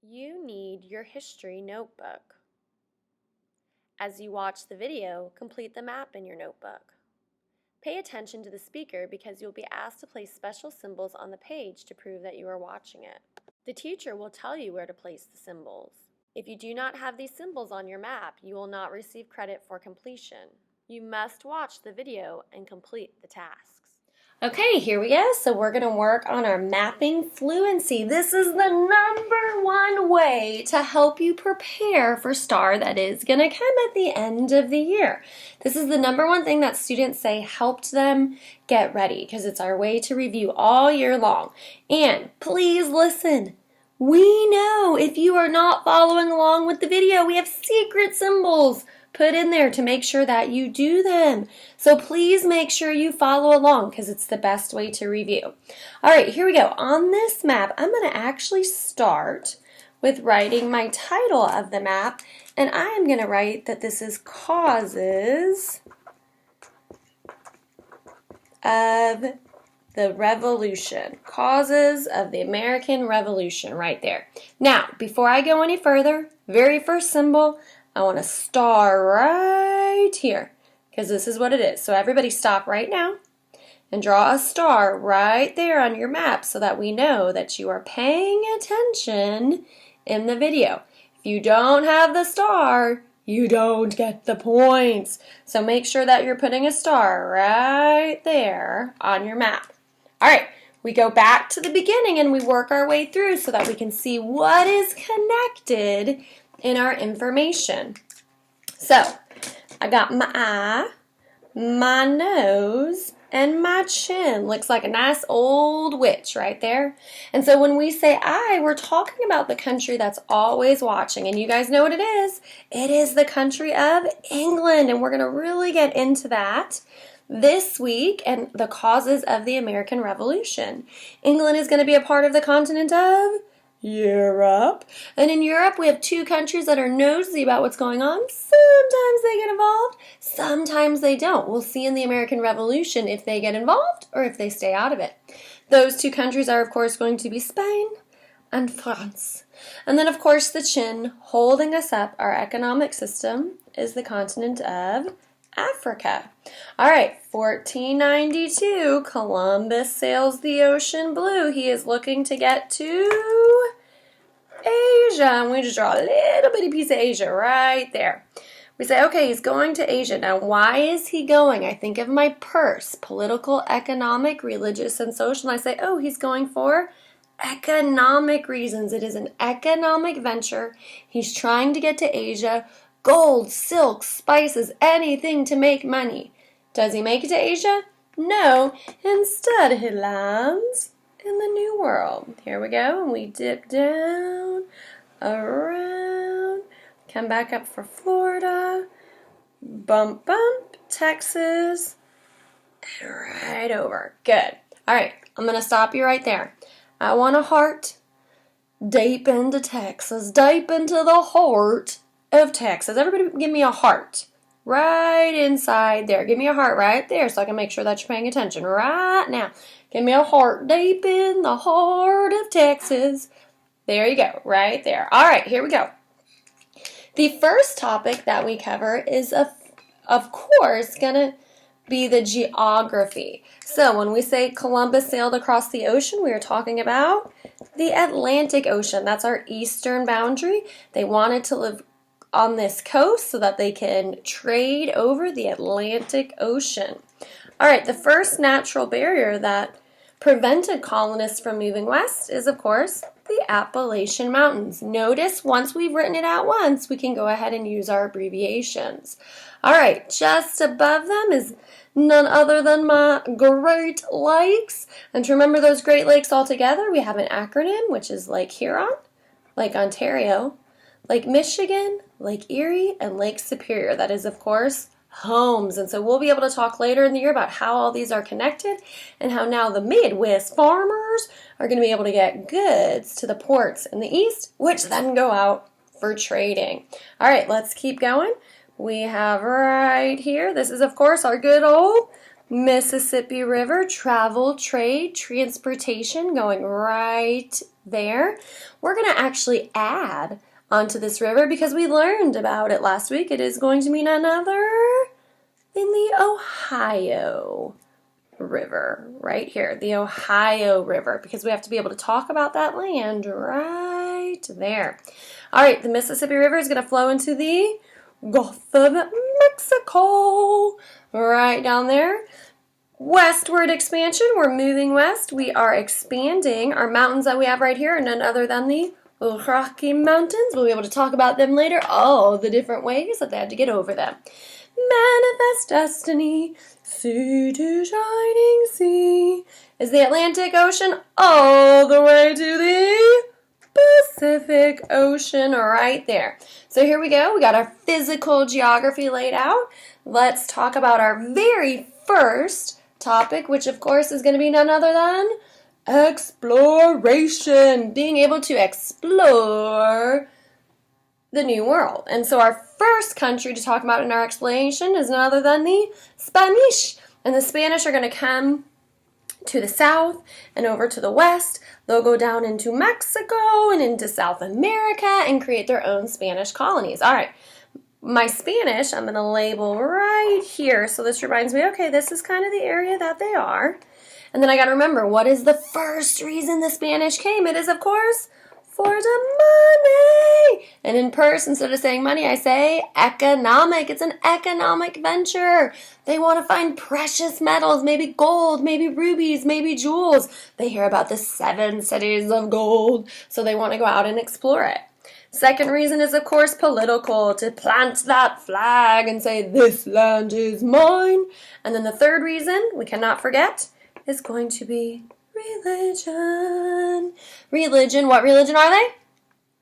You need your history notebook. As you watch the video, complete the map in your notebook. Pay attention to the speaker because you'll be asked to place special symbols on the page to prove that you are watching it. The teacher will tell you where to place the symbols. If you do not have these symbols on your map, you will not receive credit for completion. You must watch the video and complete the tasks. Okay, here we go. So we're going to work on our mapping fluency. This is the number one way to help you prepare for STAR that is going to come at the end of the year. This is the number one thing that students say helped them get ready because it's our way to review all year long. And please listen. We know if you are not following along with the video, we have secret symbols put in there to make sure that you do them. So please make sure you follow along because it's the best way to review. All right, here we go. On this map, I'm going to actually start with writing my title of the map, and I am going to write that this is causes of the Revolution. Causes of the American Revolution right there. Now, before I go any further, very first symbol, I want a star right here because this is what it is. So everybody stop right now and draw a star right there on your map so that we know that you are paying attention in the video. If you don't have the star, you don't get the points. So make sure that you're putting a star right there on your map. All right, we go back to the beginning and we work our way through so that we can see what is connected in our information. So, I got my eye, my nose, and my chin. Looks like a nice old witch right there. And so when we say I, we're talking about the country that's always watching. And you guys know what it is. It is the country of England. And we're going to really get into that this week and the causes of the American Revolution. England is going to be a part of the continent of Europe. And in Europe, we have two countries that are nosy about what's going on. Sometimes they get involved, sometimes they don't. We'll see in the American Revolution if they get involved or if they stay out of it. Those two countries are, of course, going to be Spain and France. And then, of course, the chin holding us up, our economic system, is the continent of Africa. All right, 1492, Columbus sails the ocean blue. He is looking to get to Asia. And we just draw a little bitty piece of Asia right there. We say, okay, he's going to Asia. Now, why is he going? I think of my purse, political, economic, religious, and social. And I say, oh, he's going for economic reasons. It is an economic venture. He's trying to get to Asia. Gold, silk, spices, anything to make money. Does he make it to Asia? No. Instead, he lands in the New World. Here we go, and we dip down, around, come back up for Florida, bump, bump, Texas, and right over. Good. All right, I'm going to stop you right there. I want a heart deep into Texas, deep into the heart of Texas. Everybody give me a heart right inside there. Give me a heart right there so I can make sure that you're paying attention right now. Give me a heart deep in the heart of Texas. There you go, right there. All right, here we go. The first topic that we cover is, of course, going to be the geography. So when we say Columbus sailed across the ocean, we are talking about the Atlantic Ocean. That's our eastern boundary. They wanted to live on this coast so that they can trade over the Atlantic Ocean. All right, the first natural barrier that prevented colonists from moving west is, of course, the Appalachian Mountains. Notice once we've written it out once, we can go ahead and use our abbreviations. All right, just above them is none other than my Great Lakes. And to remember those Great Lakes all together, we have an acronym, which is Lake Huron, Lake Ontario, Lake Michigan, Lake Erie, and Lake Superior. That is, of course, homes. And so we'll be able to talk later in the year about how all these are connected and how now the Midwest farmers are going to be able to get goods to the ports in the east, which then go out for trading. All right, let's keep going. We have right here, this is, of course, our good old Mississippi River, travel, trade, transportation going right there. We're going to actually add onto this river because we learned about it last week. It is going to be none other than the Ohio River right here, the Ohio River, because we have to be able to talk about that land right there. All right, the Mississippi River is going to flow into the Gulf of Mexico right down there. Westward expansion, we're moving west. We are expanding. Our mountains that we have right here are none other than the Rocky Mountains. We'll be able to talk about them later, all the different ways that they had to get over them. Manifest destiny, sea to shining sea, is the Atlantic Ocean all the way to the Pacific Ocean right there. So here we go. We got our physical geography laid out. Let's talk about our very first topic, which of course is going to be none other than exploration, being able to explore the New World. And so our first country to talk about in our explanation is none other than the Spanish. And the Spanish are going to come to the south and over to the west. They'll go down into Mexico and into South America and create their own Spanish colonies. All right. My Spanish, I'm going to label right here. So this reminds me, okay, this is kind of the area that they are. And then I got to remember, what is the first reason the Spanish came? It is, of course, for the money. And in person, instead of saying money, I say economic. It's an economic venture. They want to find precious metals, maybe gold, maybe rubies, maybe jewels. They hear about the 7 cities of gold, so they want to go out and explore it. Second reason is, of course, political, to plant that flag and say, this land is mine. And then the third reason, we cannot forget, is going to be religion. Religion, what religion are they?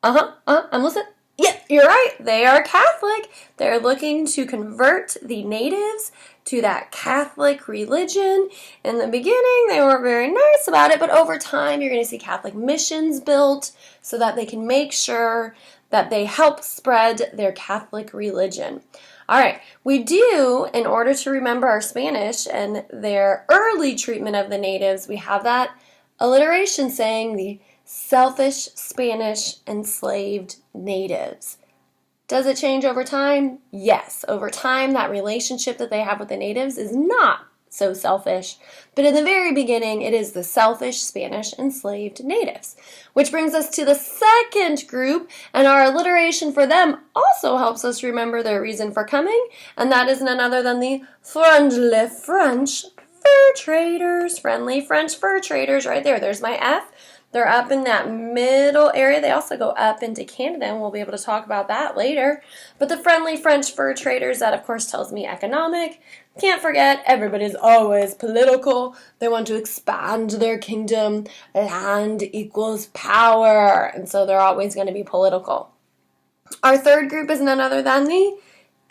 I'm listening. Yeah, you're right. They are Catholic. They're looking to convert the natives to that Catholic religion. In the beginning, they weren't very nice about it, but over time, you're going to see Catholic missions built so that they can make sure that they help spread their Catholic religion. All right, we do, in order to remember our Spanish and their early treatment of the natives, we have that alliteration saying the selfish Spanish enslaved natives. Does it change over time? Yes. Over time, that relationship that they have with the natives is not so selfish. But in the very beginning, it is the selfish Spanish enslaved natives. Which brings us to the second group, and our alliteration for them also helps us remember their reason for coming, and that is none other than the friendly French fur traders. Friendly French fur traders right there. There's my F. They're up in that middle area. They also go up into Canada, and we'll be able to talk about that later. But the friendly French fur traders, that of course tells me economic. Can't forget, everybody's always political. They want to expand their kingdom. Land equals power. And so they're always going to be political. Our third group is none other than the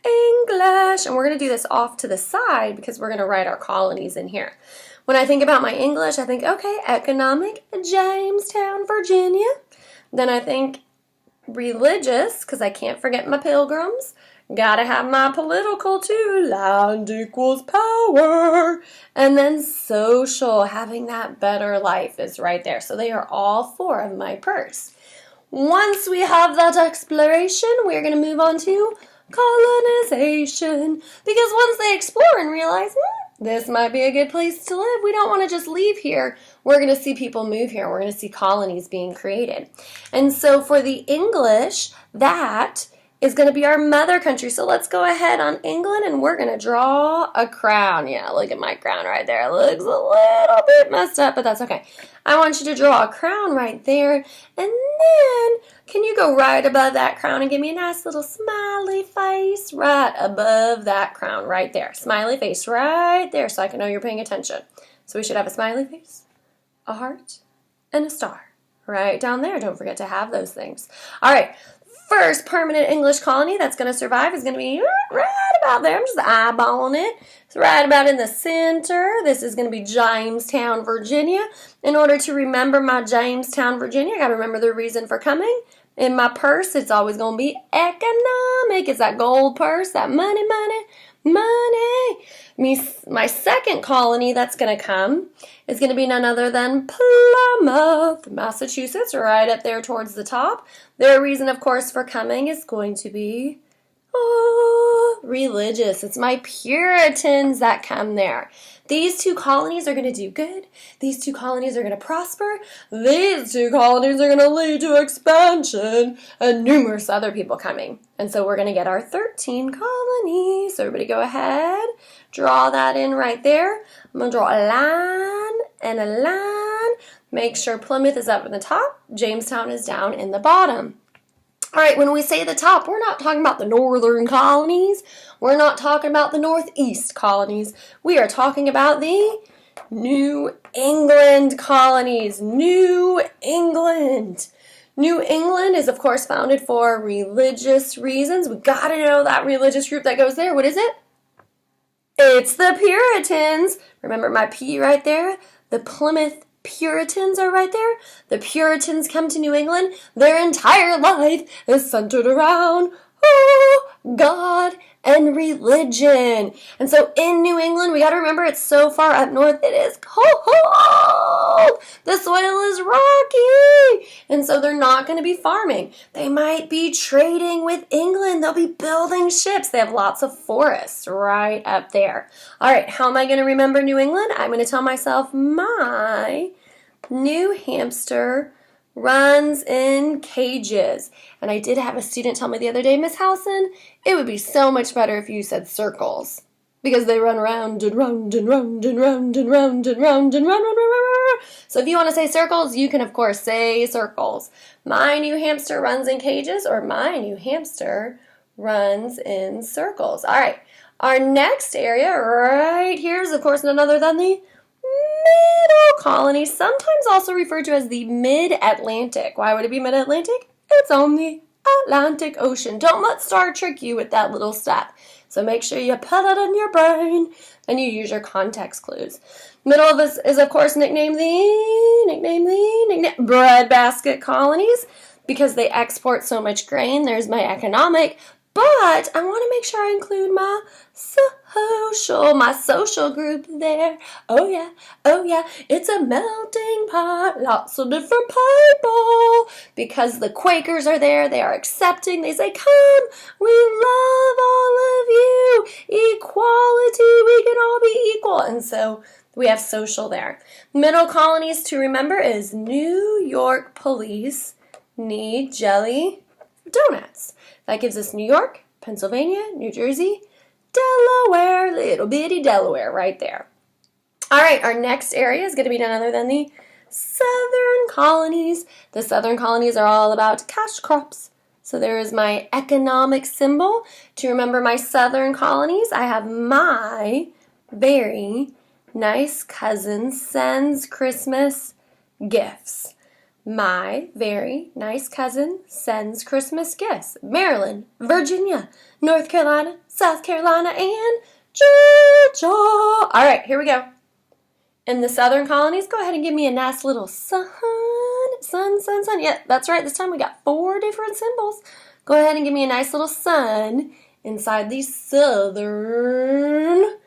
English. And we're going to do this off to the side because we're going to write our colonies in here. When I think about my English, I think, okay, economic, Jamestown, Virginia. Then I think religious, because I can't forget my pilgrims. Gotta have my political too. Land equals power. And then social, having that better life is right there. So they are all 4 of my purse. Once we have that exploration, we're going to move on to colonization. Because once they explore and realize, this might be a good place to live. We don't want to just leave here. We're going to see people move here. We're going to see colonies being created. And so for the English, that is going to be our mother country. So let's go ahead on England and we're going to draw a crown. Yeah, look at my crown right there. It looks a little bit messed up, but that's okay. I want you to draw a crown right there. And then can you go right above that crown and give me a nice little smiley face right above that crown right there. Smiley face right there so I can know you're paying attention. So we should have a smiley face, a heart, and a star right down there. Don't forget to have those things. All right. First permanent English colony that's going to survive is going to be right about there. I'm just eyeballing it. It's right about in the center. This is going to be Jamestown, Virginia. In order to remember my Jamestown, Virginia, I got to remember the reason for coming. In my purse, it's always going to be economic. It's that gold purse, that money, money. Money. My second colony that's going to come is going to be none other than Plymouth, Massachusetts, right up there towards the top. Their reason, of course, for coming is going to be religious. It's my Puritans that come there. These two colonies are going to do good. These two colonies are going to prosper. These two colonies are going to lead to expansion and numerous other people coming. And so we're going to get our 13 colonies. So everybody go ahead, draw that in right there. I'm going to draw a line and a line. Make sure Plymouth is up in the top. Jamestown is down in the bottom. All right, when we say the top, we're not talking about the northern colonies. We're not talking about the northeast colonies. We are talking about the New England colonies. New England. New England is, of course, founded for religious reasons. We got to know that religious group that goes there. What is it? It's the Puritans. Remember my P right there? The Plymouth Puritans are right there. The Puritans come to New England. Their entire life is centered around God and religion. And so in New England, we got to remember it's so far up north, it is cold. The soil is rocky. And so they're not going to be farming. They might be trading with England. They'll be building ships. They have lots of forests right up there. All right, how am I going to remember New England? I'm going to tell myself my New Hampshire runs in cages. And I did have a student tell me the other day, Miss Howson, it would be so much better if you said circles. Because they run round and round and round and round and round and round and round and round. So if you want to say circles, you can of course say circles. My New Hampshire runs in cages, or my New Hampshire runs in circles. All right. Our next area right here is of course none other than the Middle colonies, sometimes also referred to as the Mid-Atlantic. Why would it be Mid-Atlantic? It's on the Atlantic Ocean. Don't let Star trick you with that little stuff. So make sure you put it in your brain and you use your context clues. Middle of us is of course nicknamed the breadbasket colonies because they export so much grain. There's my economic. But I want to make sure I include my social group there. Oh yeah, it's a melting pot, lots of different people. Because the Quakers are there, they are accepting, they say, come, we love all of you. Equality, we can all be equal. And so we have social there. Middle colonies to remember is New York police need jelly donuts. That gives us New York, Pennsylvania, New Jersey, Delaware, little bitty Delaware right there. All right, our next area is going to be none other than the Southern colonies. The Southern colonies are all about cash crops. So there is my economic symbol. To remember my Southern colonies, I have my very nice cousin sends Christmas gifts. My very nice cousin sends Christmas gifts. Maryland, Virginia, North Carolina, South Carolina, and Georgia. All right, here we go. In the Southern colonies, go ahead and give me a nice little sun. Yeah, that's right. This time we got 4 different symbols. Go ahead and give me a nice little sun inside these Southern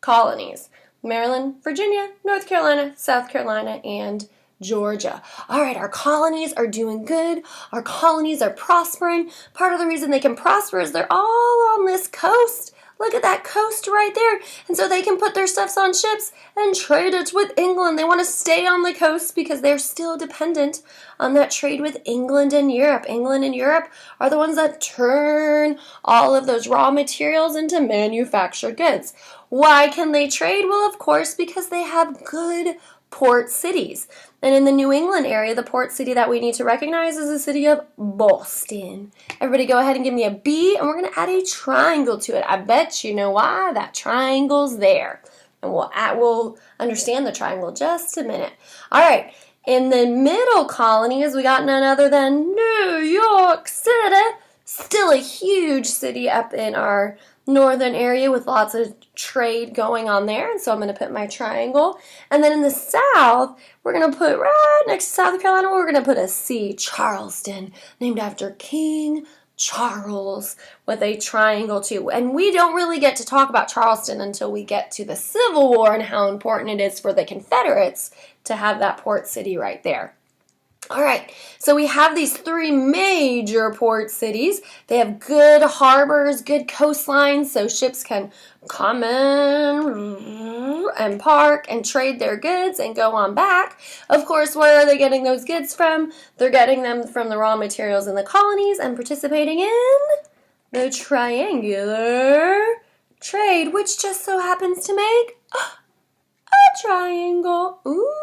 colonies. Maryland, Virginia, North Carolina, South Carolina, and Georgia. All right, our colonies are doing good. Our colonies are prospering. Part of the reason they can prosper is they're all on this coast. Look at that coast right there. And so they can put their stuffs on ships and trade it with England. They want to stay on the coast because they're still dependent on that trade with England and Europe. England and Europe are the ones that turn all of those raw materials into manufactured goods. Why can they trade? Well, of course, because they have good port cities. And in the New England area, the port city that we need to recognize is the city of Boston. Everybody go ahead and give me a B, and we're going to add a triangle to it. I bet you know why that triangle's there. And we'll understand the triangle in just a minute. All right, in the middle colonies, we got none other than New York City. Still a huge city up in our northern area with lots of trade going on there. And so I'm going to put my triangle. And then in the south, we're going to put right next to South Carolina, we're going to put a C, Charleston, named after King Charles with a triangle too. And we don't really get to talk about Charleston until we get to the Civil War and how important it is for the Confederates to have that port city right there. All right, so we have these three major port cities. They have good harbors, good coastlines, so ships can come in and park and trade their goods and go on back. Of course, where are they getting those goods from? They're getting them from the raw materials in the colonies and participating in the triangular trade, which just so happens to make a triangle. Ooh,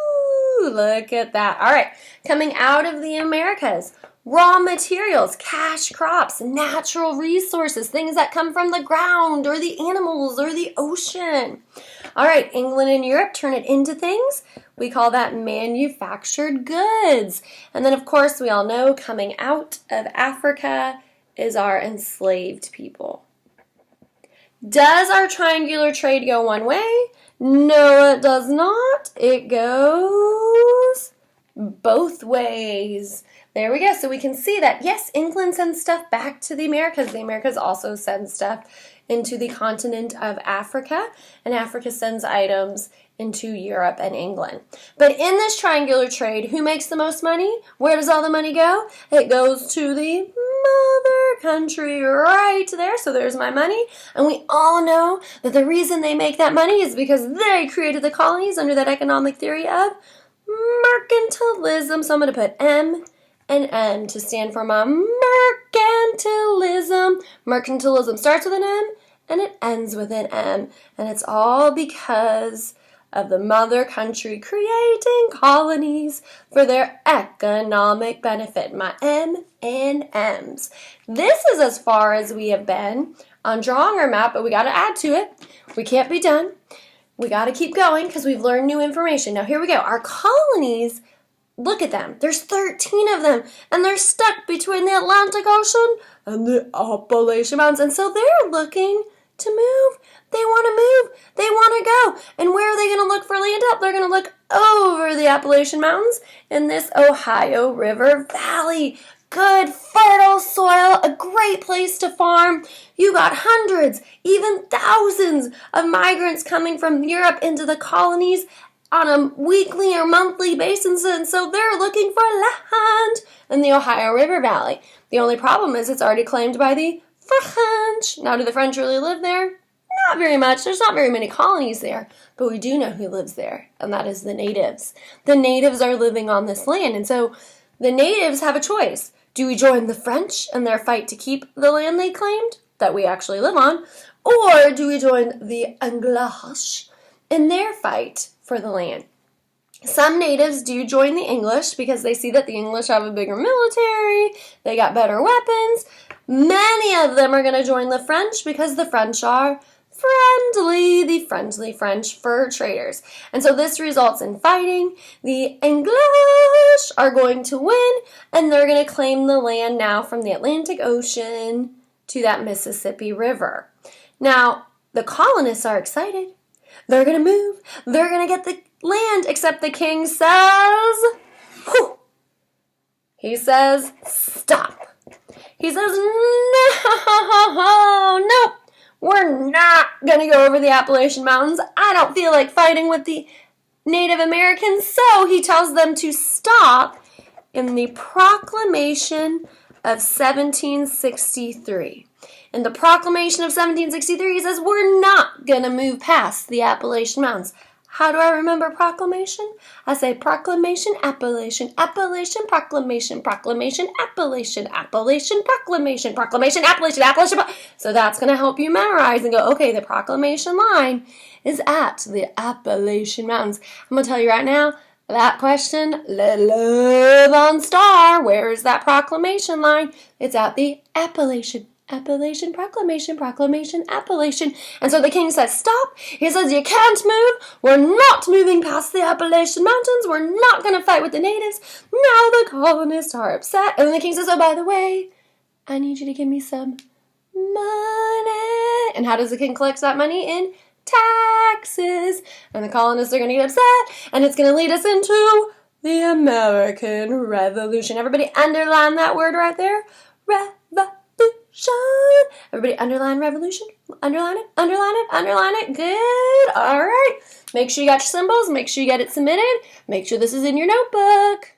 look at that. All right, coming out of the Americas, raw materials, cash crops, natural resources, things that come from the ground or the animals or the ocean. All right, England and Europe turn it into things. We call that manufactured goods. And then, of course, we all know coming out of Africa is our enslaved people. Does our triangular trade go one way? No, it does not. It goes both ways. There we go. So we can see that, yes, England sends stuff back to the Americas. The Americas also send stuff into the continent of Africa, and Africa sends items into Europe and England. But in this triangular trade, who makes the most money? Where does all the money go? It goes to the mother country right there. So there's my money. And we all know that the reason they make that money is because they created the colonies under that economic theory of mercantilism. So I'm going to put M and M to stand for my mercantilism. Mercantilism starts with an M and it ends with an M. And it's all because of the mother country creating colonies for their economic benefit. My M and M's. This is as far as we have been on drawing our map, but we got to add to it. We can't be done. We got to keep going because we've learned new information. Now here we go. Our colonies, look at them. There's 13 of them, and they're stuck between the Atlantic Ocean and the Appalachian Mountains. And so they're looking to move. They want to move. They want to go. And where are they going to look for land up? They're going to look over the Appalachian Mountains in this Ohio River Valley. Good, fertile soil, a great place to farm. You got hundreds, even thousands of migrants coming from Europe into the colonies on a weekly or monthly basis, and so they're looking for land in the Ohio River Valley. The only problem is it's already claimed by the French. Now, do the French really live there? Not very much. There's not very many colonies there, but we do know who lives there, and that is the natives. The natives are living on this land, and so the natives have a choice. Do we join the French in their fight to keep the land they claimed, that we actually live on, or do we join the English in their fight for the land? Some natives do join the English because they see that the English have a bigger military, they got better weapons. Many of them are going to join the French because the French are friendly, the friendly French fur traders. And so this results in fighting. The English are going to win, and they're going to claim the land now from the Atlantic Ocean to that Mississippi River. Now, the colonists are excited. They're going to move. They're going to get the land, except the king says, whew. He says, stop. He says, no, we're not going to go over the Appalachian Mountains. I don't feel like fighting with the Native Americans. So he tells them to stop in the Proclamation of 1763. In the Proclamation of 1763, he says, we're not going to move past the Appalachian Mountains. How do I remember proclamation? I say proclamation, Appalachian, Appalachian, proclamation, proclamation, Appalachian, Appalachian, proclamation, proclamation, Appalachian, Appalachian. So that's going to help you memorize and go, okay, the proclamation line is at the Appalachian Mountains. I'm going to tell you right now, that question, love on star, where is that proclamation line? It's at the Appalachian. Appalachian, proclamation, proclamation, Appalachian. And so the king says, stop. He says, you can't move. We're not moving past the Appalachian Mountains. We're not going to fight with the natives. Now the colonists are upset. And then the king says, oh, by the way, I need you to give me some money. And how does the king collect that money? In taxes. And the colonists are going to get upset. And it's going to lead us into the American Revolution. Everybody underline that word right there. Revolution. Everybody underline revolution. Underline it, underline it, underline it. Good. All right. Make sure you got your symbols. Make sure you get it submitted. Make sure this is in your notebook.